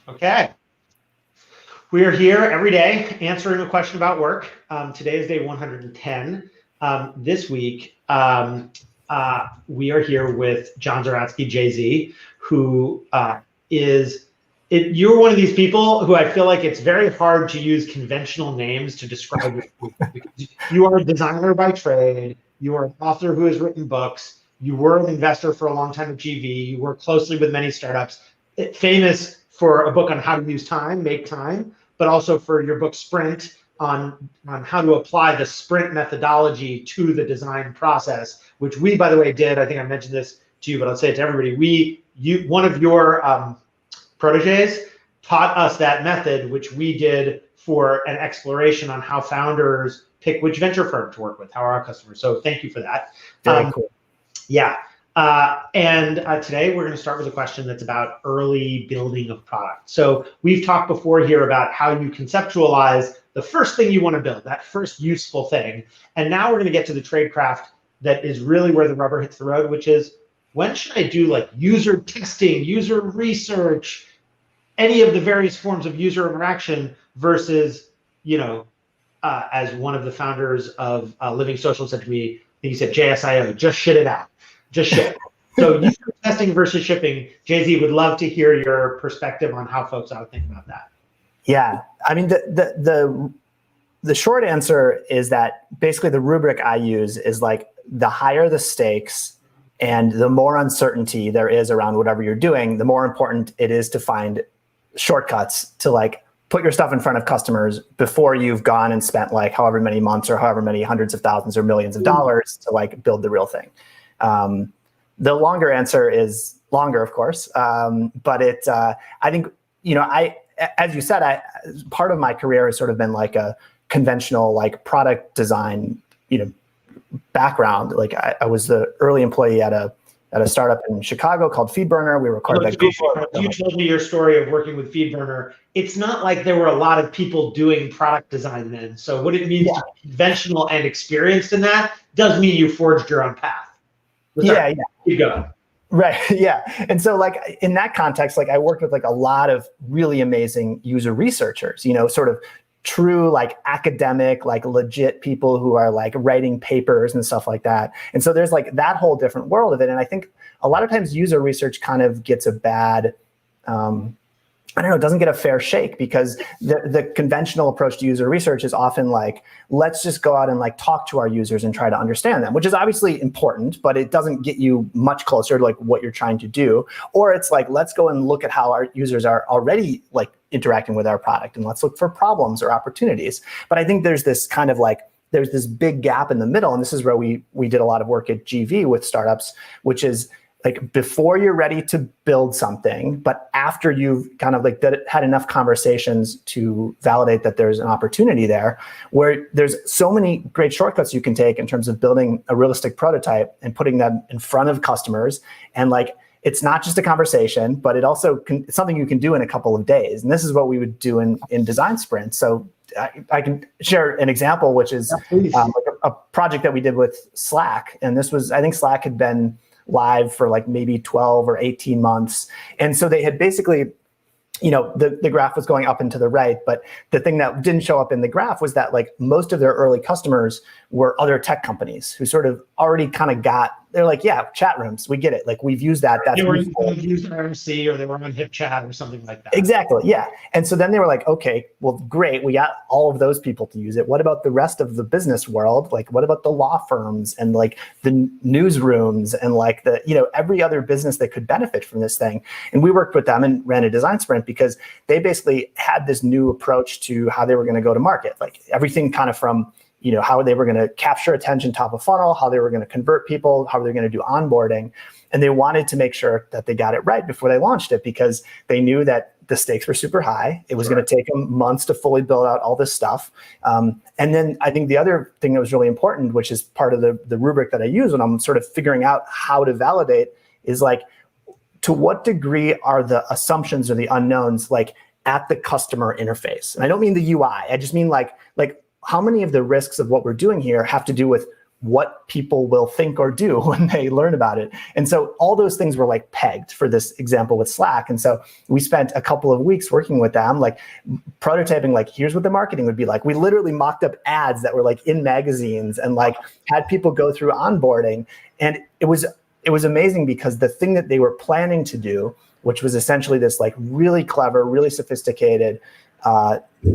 Okay. We are here every day answering a question about work. Today is day 110. This week, we are here with John Zeratsky, JZ, who you're one of these people who I feel like it's very hard to use conventional names to describe you because you are a designer by trade. You are an author who has written books. You were an investor for a long time at GV. You work closely with many startups. Famous for a book on how to use time, make time, but also for your book Sprint on how to apply the Sprint methodology to the design process, which we, by the way, did. I think I mentioned this to you, but I'll say it to everybody. One of your proteges taught us that method, which we did for an exploration on how founders pick which venture firm to work with, how are our customers. So thank you for that. Very cool. Yeah. Today we're going to start with a question that's about early building of product. So we've talked before here about how you conceptualize the first thing you want to build, that first useful thing. And now we're going to get to the tradecraft that is really where the rubber hits the road, which is when should I do like user testing, user research, any of the various forms of user interaction versus, as one of the founders of Living Social said to me, he said, JSIO, just shit it out. Just ship. So user testing versus shipping, JZ, would love to hear your perspective on how folks ought to think about that. Yeah, I mean, the short answer is that basically the rubric I use is like the higher the stakes and the more uncertainty there is around whatever you're doing, the more important it is to find shortcuts to like put your stuff in front of customers before you've gone and spent like however many months or however many hundreds of thousands or millions of dollars to like build the real thing. The longer answer is longer, of course, but I think, as you said, part of my career has sort of been like a conventional like product design, background. Like I was the early employee at a startup in Chicago called FeedBurner. We were acquired by Google. You told me your story of working with FeedBurner. It's not like there were a lot of people doing product design then. So what it means to be conventional and experienced in that does mean you forged your own path. Yeah. Keep going. Right. Yeah. And so like in that context, like I worked with like a lot of really amazing user researchers, sort of true like academic, like legit people who are like writing papers and stuff like that. And so there's like that whole different world of it. And I think a lot of times user research kind of gets a bad, it doesn't get a fair shake because the conventional approach to user research is often like, let's just go out and like talk to our users and try to understand them, which is obviously important, but it doesn't get you much closer to like what you're trying to do. Or it's like, let's go and look at how our users are already like interacting with our product and let's look for problems or opportunities. But I think there's this kind of like, there's this big gap in the middle. And this is where we did a lot of work at GV with startups, which is like before you're ready to build something, but after you've kind of like had enough conversations to validate that there's an opportunity there, where there's so many great shortcuts you can take in terms of building a realistic prototype and putting them in front of customers. And like, it's not just a conversation, but it also it's something you can do in a couple of days. And this is what we would do in design sprints. So I can share an example, which is like a project that we did with Slack. And this was, I think Slack had been live for like maybe 12 or 18 months. And so they had basically, the graph was going up and to the right, but the thing that didn't show up in the graph was that like most of their early customers were other tech companies who sort of already kind of they're like, yeah, chat rooms, we get it. Like we've used that. They were using RMC or they were on HipChat or something like that. Exactly, yeah. And so then they were like, okay, well, great. We got all of those people to use it. What about the rest of the business world? Like, what about the law firms and like the newsrooms and like every other business that could benefit from this thing? And we worked with them and ran a design sprint because they basically had this new approach to how they were going to go to market. Like everything kind of from how they were going to capture attention top of funnel, how they were going to convert people, how they're going to do onboarding. And they wanted to make sure that they got it right before they launched it because they knew that the stakes were super high. It was going to take them months to fully build out all this stuff. And then I think the other thing that was really important, which is part of the rubric that I use when I'm sort of figuring out how to validate, is like, to what degree are the assumptions or the unknowns like at the customer interface? And I don't mean the UI. I just mean like how many of the risks of what we're doing here have to do with what people will think or do when they learn about it. And so all those things were like pegged for this example with Slack. And so we spent a couple of weeks working with them, like prototyping, like, here's what the marketing would be like. We literally mocked up ads that were like in magazines and like had people go through onboarding. And it was amazing because the thing that they were planning to do, which was essentially this like really clever, really sophisticated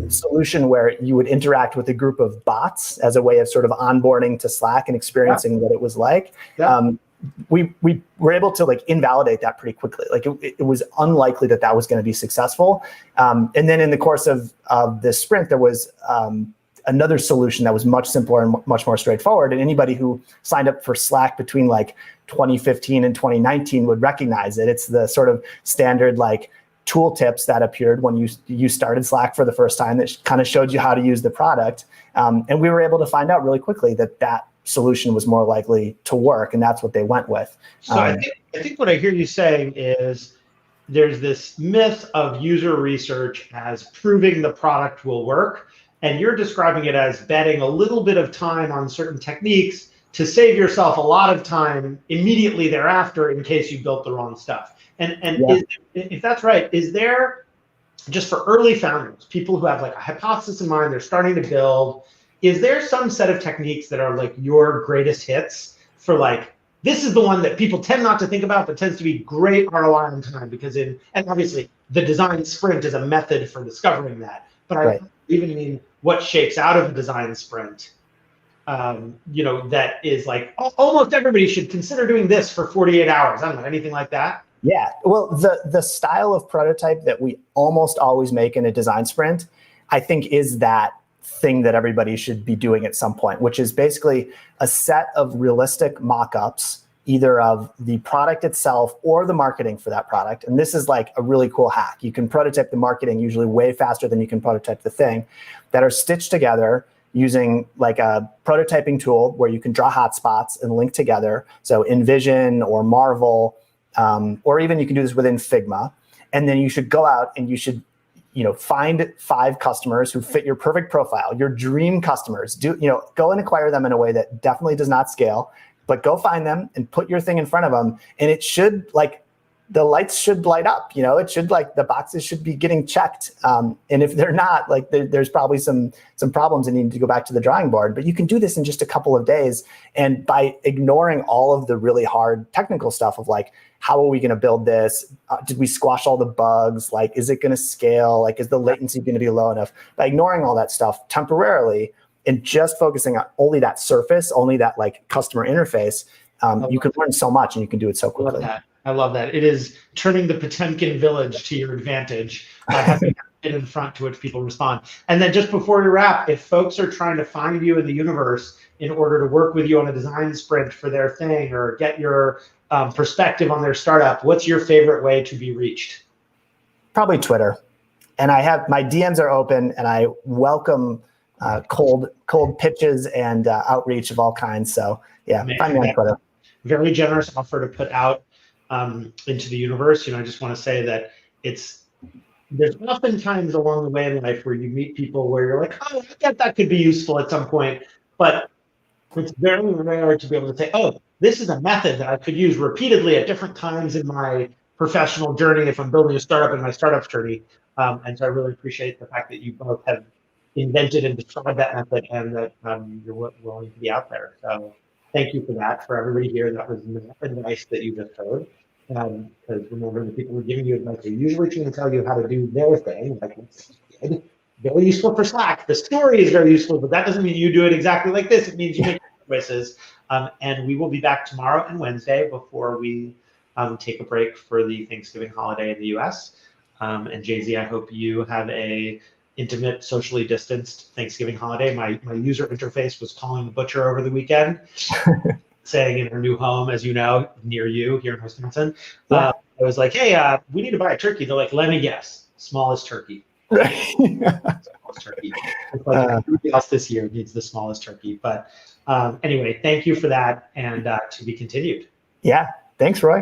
solution where you would interact with a group of bots as a way of sort of onboarding to Slack and experiencing what it was like. We were able to like invalidate that pretty quickly. Like it was unlikely that was going to be successful. And then in the course of this sprint, there was another solution that was much simpler and much more straightforward. And anybody who signed up for Slack between like 2015 and 2019 would recognize it. It's the sort of standard like tooltips that appeared when you started Slack for the first time that kind of showed you how to use the product. And we were able to find out really quickly that solution was more likely to work, and that's what they went with. So I think what I hear you saying is there's this myth of user research as proving the product will work, and you're describing it as betting a little bit of time on certain techniques to save yourself a lot of time immediately thereafter in case you built the wrong stuff. And if that's right, is there, just for early founders, people who have like a hypothesis in mind, they're starting to build, is there some set of techniques that are like your greatest hits for like, this is the one that people tend not to think about, but tends to be great ROI on time? Because and obviously the design sprint is a method for discovering that, but I even mean what shakes out of a design sprint. That is like almost everybody should consider doing this for 48 hours. I don't know, anything like that? Yeah, well, the style of prototype that we almost always make in a design sprint, I think, is that thing that everybody should be doing at some point, which is basically a set of realistic mock-ups, either of the product itself or the marketing for that product. And this is like a really cool hack. You can prototype the marketing usually way faster than you can prototype the thing, that are stitched together using like a prototyping tool where you can draw hotspots and link together. So InVision or Marvel, or even you can do this within Figma. And then you should go out and you should, find 5 customers who fit your perfect profile, your dream customers. Go and acquire them in a way that definitely does not scale, but go find them and put your thing in front of them. And it should like, the lights should light up, it should like the boxes should be getting checked. And if they're not, like there's probably some problems and you need to go back to the drawing board, but you can do this in just a couple of days. And by ignoring all of the really hard technical stuff of like, how are we going to build this? Did we squash all the bugs? Like, is it going to scale? Like, is the latency going to be low enough? By ignoring all that stuff temporarily and just focusing on only that surface, only that like customer interface, you can learn so much and you can do it so quickly. I love that. It is turning the Potemkin village to your advantage, having it in front to which people respond. And then just before we wrap, if folks are trying to find you in the universe in order to work with you on a design sprint for their thing or get your perspective on their startup, what's your favorite way to be reached? Probably Twitter. And my DMs are open and I welcome cold pitches and outreach of all kinds. So yeah, find me on Twitter. Very generous offer to put out into the universe. I just want to say that there's often times along the way in life where you meet people where you're like, oh, I bet that could be useful at some point. But it's very rare to be able to say, oh, this is a method that I could use repeatedly at different times in my professional journey if I'm building a startup in my startup journey. And so I really appreciate the fact that you both have invented and described that method and that you're willing to be out there. So thank you for that. For everybody here, that was advice that you just heard. Because remember, the people who are giving you advice are usually trying to tell you how to do their thing. Like, it's very useful for Slack. The story is very useful, but that doesn't mean you do it exactly like this. It means you make choices. And we will be back tomorrow and Wednesday before we take a break for the Thanksgiving holiday in the US. And Jay-Z, I hope you have a intimate, socially distanced Thanksgiving holiday. My user interface was calling the butcher over the weekend, saying in her new home, as you know, near you here in Wisconsin. I was like, hey, we need to buy a turkey. They're like, let me guess, smallest turkey. Smallest turkey. It's like everybody else this year needs the smallest turkey. But anyway, thank you for that, and to be continued. Yeah, thanks, Roy.